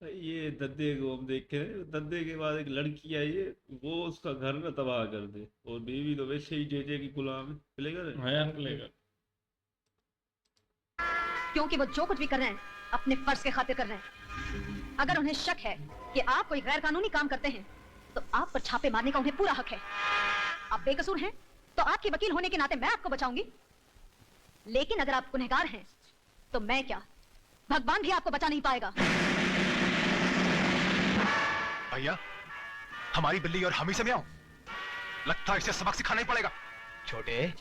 ये धंधे को हम देखे हैं, धंधे के बाद एक लड़की आई है, वो उसका घर ना तबाह कर दे, और बीवी तो वैसे ही जेजे की गुलाम है। प्लेगा रे। हाँ यार प्ले कर। क्योंकि वो जो कुछ भी कर रहे हैं अपने फर्ज के खातिर कर रहे हैं। अगर उन्हें शक है कि आप कोई गैर कानूनी काम करते हैं तो आप पर छापे मारने का उन्हें पूरा हक है। आप बेकसूर हैं तो आपके वकील होने के नाते मैं आपको बचाऊंगी, लेकिन अगर आप गुनहगार हैं तो मैं क्या, भगवान भी आपको बचा नहीं पाएगा। भैया, हमारी बिल्ली और हम ही से मैं आऊं, लगता है इसे सबक सिखाना ही पड़ेगा। छोटे,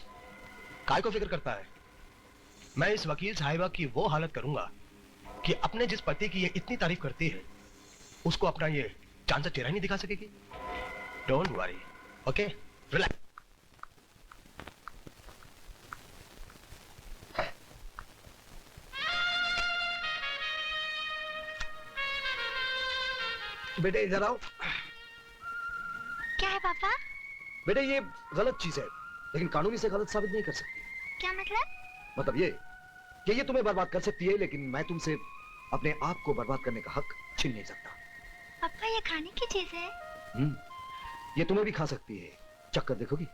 काय को फिक्र करता है? मैं इस वकील साहिबा की वो हालत करूंगा कि अपने जिस पति की ये इतनी तारीफ करती है उसको अपना ये चांद सा चेहरा नहीं दिखा सकेगी। Don't worry, okay, relax. बेटे इधर आओ। क्या है पापा? बेटे ये गलत चीज है, लेकिन कानूनी से गलत साबित नहीं कर सकती। क्या मतलब? मतलब ये कि ये तुम्हें बर्बाद कर सकती है, लेकिन मैं तुमसे अपने आप को बर्बाद करने का हक छीन नहीं सकता। पापा ये खाने की चीज है। ये तुम्हें भी खा सकती है, चक्कर देखोगी?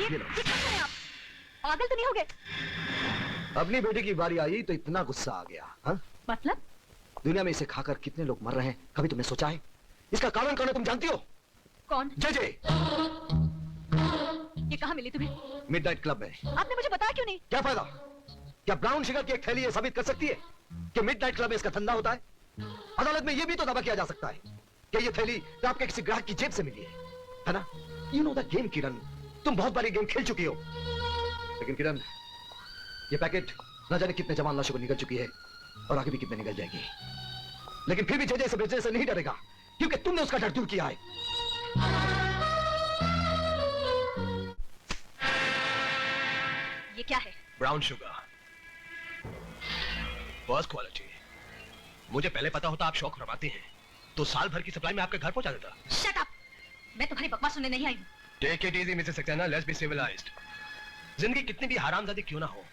ये लो। क्या कर रहे हैं आप? पागल तो नहीं हो गए? अपनी बेटी की बारी आई तो इतना गुस्सा आ गया। हाँ? मतलब? दुनिया में इसे खाकर कितने लोग मर रहे हैं, कभी तुमने सोचा है? इसका कारण कौन है तुम जानती हो? कौन? जे। ये कहाँ मिली तुम्हें? मिडनाइट क्लब में। आपने मुझे बताया क्यों नहीं? क्या फायदा? क्या ब्राउन शुगर की एक थैली ये साबित कर सकती है कि मिडनाइट क्लब में इसका धंधा होता है? अदालत में यह भी तो दावा किया जा सकता है कि ये थैली तो आपके किसी ग्राहक की जेब से मिली है ना? यू नो द गेम किरण, तुम बहुत बार ये गेम खेल चुकी हो। लेकिन किरण, ये पैकेट न जाने कितने जवान लाशों को निकल चुकी है और आगे भी कितने निकल जाएगी, लेकिन फिर भी जे से बेचने से नहीं डरेगा, क्योंकि तुमने उसका डर दूर किया है। ये क्या है? Brown sugar, first quality. मुझे पहले पता होता आप शौक रमाती हैं तो साल भर की सप्लाई में आपके घर पहुंचा देता। Shut up! मैं तुम्हारी बकवास सुनने नहीं आई हूँ। Take it easy Mrs Saxena, let's be civilised. जिंदगी कितनी भी हरामजादी क्यों ना हो,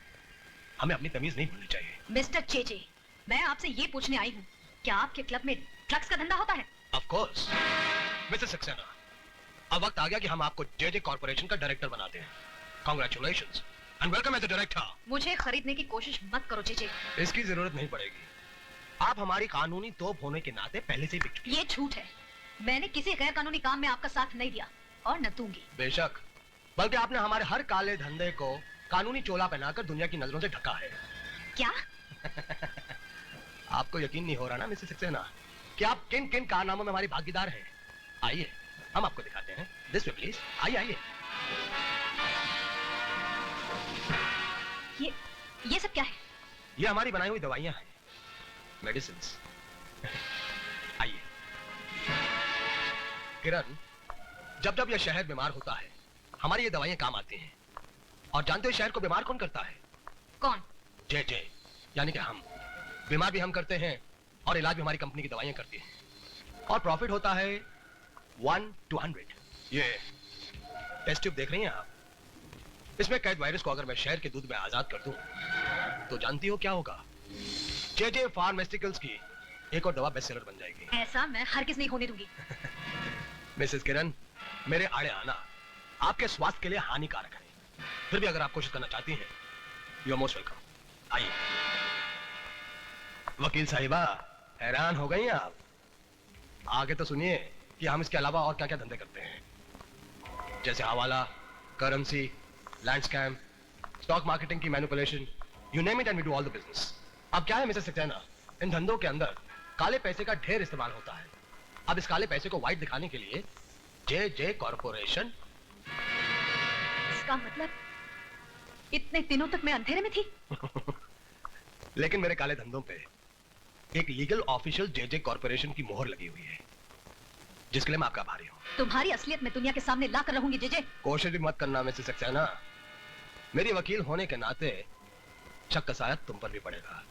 हमें अपनी तमीज नहीं भूलनी चाहिए। मिस्टर चेचे, मैं आपसे ये पूछने आई हूँ, क्या आपके क्लब में ड्रग्स का धंधा होता है? ऑफ कोर्स मिसेस सक्सेना, अब वक्त आ गया कि हम आपको जे कॉर्पोरेशन का डायरेक्टर बनाते हैं। Congratulations and welcome as the director. मुझे खरीदने की कोशिश मत करो चेचे। इसकी जरूरत नहीं पड़ेगी, आप हमारी कानूनी तोप होने के नाते पहले से ही बिक चुकी। ये झूठ है, मैंने किसी गैर कानूनी काम में आपका साथ नहीं दिया और न दूंगी। बेशक, बल्कि आपने हमारे हर काले धंधे को कानूनी चोला पहनाकर दुनिया की नजरों से ढका है। क्या? आपको यकीन नहीं हो रहा ना मिसेस सक्सेना कि आप किन किन कारनामों में हमारी भागीदार हैं? आइए हम आपको दिखाते हैं। दिस वे प्लीज, आइए आइए। ये सब क्या है? ये हमारी बनाई हुई दवाइयां हैं, मेडिसिन्स। आइए। किरण, जब जब यह शहर बीमार होता है हमारी ये दवाइयां काम आती हैं। और जानते हो शहर को बीमार कौन करता है? कौन? जे यानी कि हम। बीमार भी हम करते हैं और इलाज भी हमारी कंपनी की दवाइयां करती हैं। और प्रॉफिट होता है 1 to 100। ये टेस्ट ट्यूब देख रही हैं आप, इसमें कैद वायरस को अगर मैं शहर के दूध में आजाद कर दूं तो जानती हो क्या होगा? जे फार्मास्यूटिकल्स की एक और दवा बेस्ट सेलर बन जाएगी। ऐसा मैं हरगिज नहीं होने दूंगी। मिसेस किरण, मेरे आड़े आना आपके स्वास्थ्य के लिए हानिकारक है, फिर भी अगर आप कोशिश करना चाहती हैं, यू आर मोस्ट वेलकम। आइए। वकील साहिबा, हैरान हो गई आप? आगे तो सुनिए कि हम इसके अलावा और क्या क्या धंधे करते हैं, जैसे हवाला, currency, land scam, stock marketing की manipulation, you name it and we do all the business. अब क्या है मिसेस सक्सेना, इन धंधों के अंदर काले पैसे का ढेर इस्तेमाल होता है। अब इस काले पैसे को व्हाइट दिखाने के लिए जे कॉर्पोरेशन। इसका मतलब इतने दिनों तक मैं अंधेरे में थी। लेकिन मेरे काले धंधों पे एक लीगल ऑफिशियल जे कॉर्पोरेशन की मोहर लगी हुई है, जिसके लिए मैं आपका आभारी हूं। तुम्हारी असलियत मैं दुनिया के सामने ला कर रहूंगी जे। कोशिश भी मत करना मिसेस सक्सेना, मेरी वकील होने के नाते शक का साया तुम पर भी पड़ेगा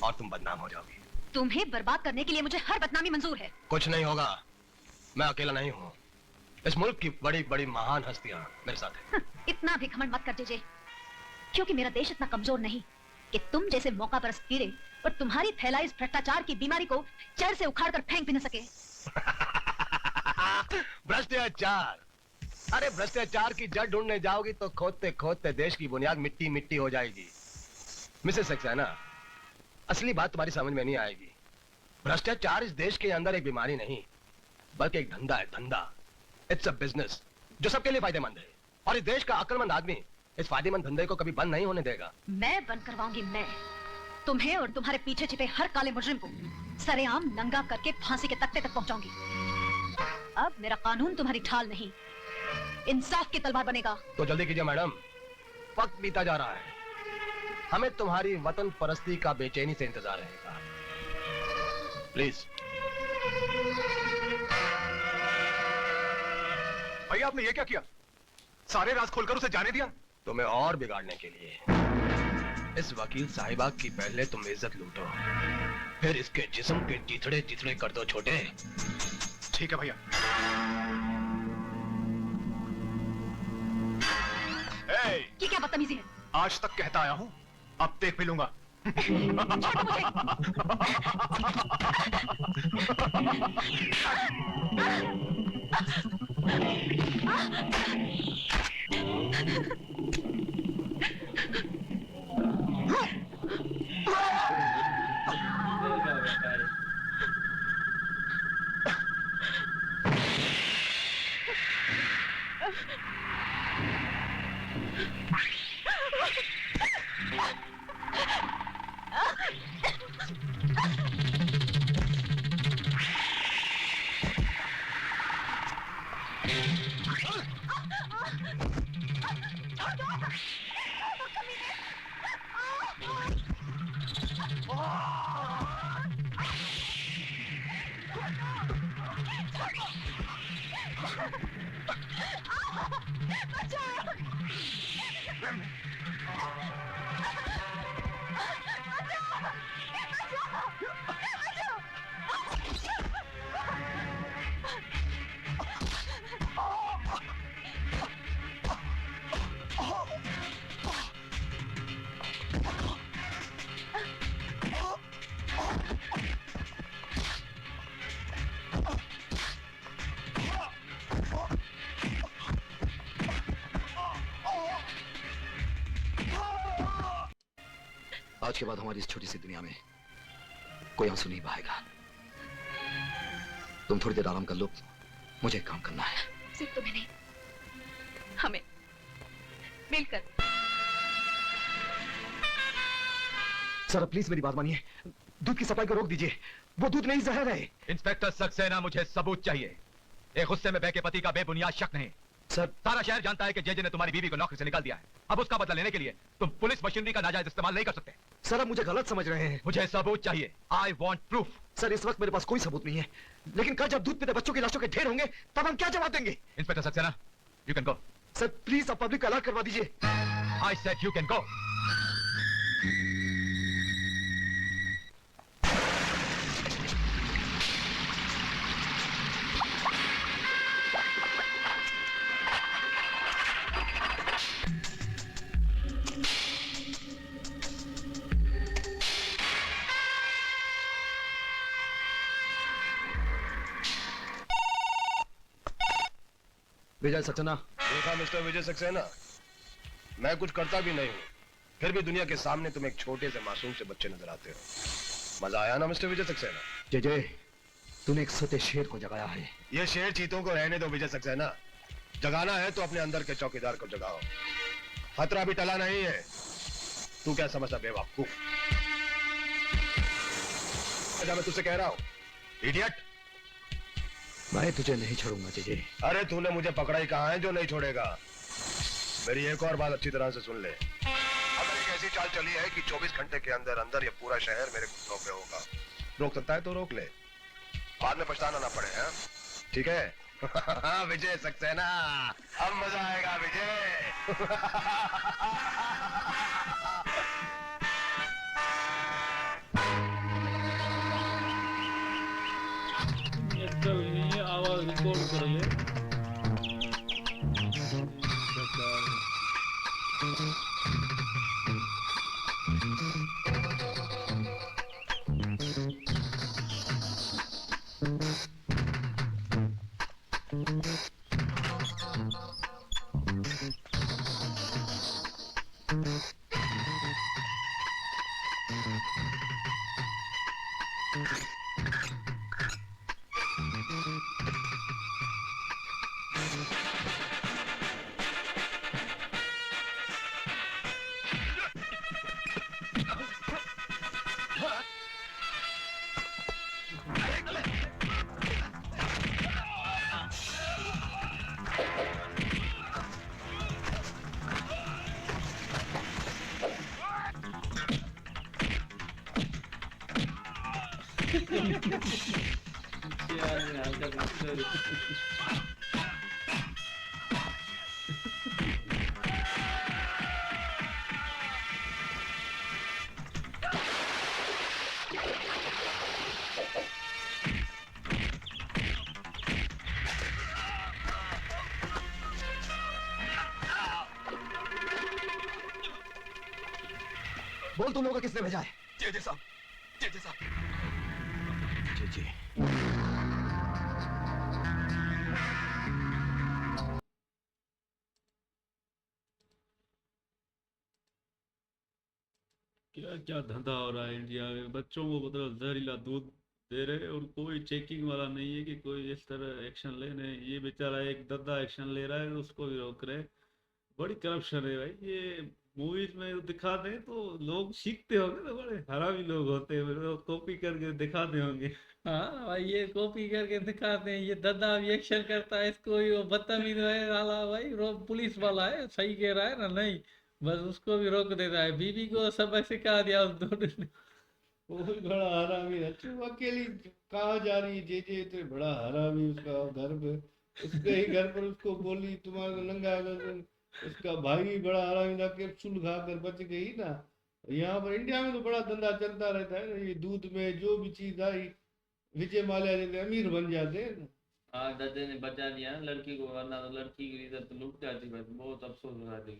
और तुम बदनाम हो जाओगी। तुम्हें बर्बाद करने के लिए मुझे हर बदनामी मंजूर है। कुछ नहीं होगा, मैं अकेला नहीं हूं, इस मुल्क की बड़ी बड़ी महान हस्तियां मेरे साथ हैं। इतना भी घमंड मत कर जे, क्योंकि मेरा देश इतना कमजोर नहीं कि तुम जैसे मौका परस्त कीड़े और तुम्हारी फैलाई इस भ्रष्टाचार की बीमारी को जड़ से उखाड़ कर फेंक भी न सके। भ्रष्टाचार, अरे भ्रष्टाचार की जड़ ढूंढने जाओगी तो खोदते खोदते देश की बुनियाद मिट्टी मिट्टी हो जाएगी। मिसेस सक्सेना, असली बात तुम्हारी समझ में नहीं आएगी। भ्रष्टाचार इस देश के अंदर एक बीमारी नहीं बल्कि एक धंधा है, धंधा। इट्स अ बिजनेस जो सबके लिए फायदेमंद है, और इस देश का अक्लमंद आदमी इस फायदेमंद धंधे को कभी बंद नहीं होने देगा। मैं बंद करवाऊंगी, मैं तुम्हें और तुम्हारे पीछे छिपे हर काले मुजरिम को सरेआम नंगा करके फांसी के तख्ते तक पहुंचाऊंगी। अब मेरा कानून तुम्हारी ठाल नहीं, इंसाफ की तलवार बनेगा। तो जल्दी कीजिए मैडम, वक्त बीता जा रहा है। हमें तुम्हारी वतन परस्ती का बेचैनी से इंतजार रहेगा। प्लीज। भैया आपने ये क्या किया? सारे राज खोलकर उसे जाने दिया? तुम्हें और बिगाड़ने के लिए। इस वकील साहिबा की पहले तुम इज्जत लूटो, फिर इसके जिस्म के चिथड़े चिथड़े कर दो छोटे। ठीक है भैया। ये क्या बदतमीजी है? आज तक कहता आया हूं, अब देख भी लूंगा। आज के बाद हमारी इस छोटी सी दुनिया में कोई आंसू नहीं बहाएगा। तुम थोड़ी देर आराम कर लो, मुझे एक काम करना है। सिर्फ तुम्हें नहीं, हमें मिलकर। सर प्लीज मेरी बात मानिए, दूध की सप्लाई को रोक दीजिए। वो दूध नहीं जहर है। इंस्पेक्टर सक्सेना, मुझे सबूत चाहिए। एक गुस्से में बहके पति का बेबुनियाद शक नहीं। सर सारा शहर जानता है कि जेजे ने तुम्हारी बीवी को नौकरी से निकाल दिया है। अब उसका बदला लेने के लिए तुम पुलिस मशीनरी का नाजायज इस्तेमाल नहीं कर सकते। सर आप मुझे गलत समझ रहे हैं। मुझे सबूत चाहिए। I want proof. सर इस वक्त मेरे पास कोई सबूत नहीं है, लेकिन कल जब दूध पीते बच्चों की लाशों के ढेर होंगे तब हम क्या जवाब देंगे? Inspector Saxena, you can go. Sir please आप पब्लिक को अलर्ट करवा दीजिए। I said you can go. Vijay Saxena. देखा मिस्टर विजय सक्सेना, मैं कुछ करता भी नहीं हूँ, फिर भी दुनिया के सामने तुम एक छोटे से मासूम से बच्चे नजर आते हो। मजा आया ना मिस्टर विजय सक्सेना? जय तूने एक सोते शेर को जगाया है। ये शेर चीतों को रहने दो विजय सक्सेना। जगाना है तो अपने अंदर के चौकीदार को जगाओ। खतरा भी टला नहीं है। तू क्या समझता बेवकूफ? अच्छा मैं तुझसे कह रहा हूँ, इडियट। मैं तुझे नहीं छोड़ूंगा जय। अरे तूने मुझे पकड़ा ही कहाँ है जो नहीं छोड़ेगा? मेरी एक और बात अच्छी तरह से सुन ले। अगर एक ऐसी चाल चली है कि 24 घंटे के अंदर अंदर ये पूरा शहर मेरे घुटनों पे होगा, रोक सकता है तो रोक ले, बाद में पछताना ना पड़े। हैं ठीक है? विजय सक्सेना, अब मजा आएगा विजय। चल नहीं है, आवाज रिकॉर्ड कर ले। बोल तुम लोगों को किसने भेजा है? जेजे साहब, जेजे साहब। जी जी। क्या क्या धंधा हो रहा है इंडिया में, बच्चों को मतलब जहरीला दूध दे रहे हैं और कोई चेकिंग वाला नहीं है कि कोई इस तरह एक्शन लेने। ये बेचारा एक दद्दा एक्शन ले रहा है, उसको भी रोक रहे हैं। बड़ी करप्शन है भाई ये। मूवीज में दिखाते हैं तो लोग सीखते होंगे तो बड़े हरामी लोग होते हैं, मतलब कॉपी करके दिखाते होंगे। हाँ भाई, ये कॉपी करके दिखाते हैं। ये दद्दा भी एक्शन करता है, इसको भी वो बदतमीज है साला भाई। पुलिस वाला है, सही कह रहा है ना? नहीं, बस उसको भी रोक देता है। बीबी को सबक सिखा दिया उस दोनों ने। वो भी बड़ा हरामी है। तू अकेली कहाँ जा रही जे तो बड़ा हरामी उसका घर पे, उसके ही घर पर उसको बोली तुम्हारा नंगा गर्दन। उसका भाई भी बड़ा हरामी था, कैप्सूल खा कर बच गई ना। यहाँ पर इंडिया में तो बड़ा धंधा चलता रहता है ना, ये दूध में जो भी चीज आई विजय माल्या जैसे अमीर बन जाते हैं ना। हाँ, दद्दे ने बचा लिया ना लड़की को, वरना तो लड़की की इज्जत लुट जाती। बस बहुत अफसोस हो रहा है।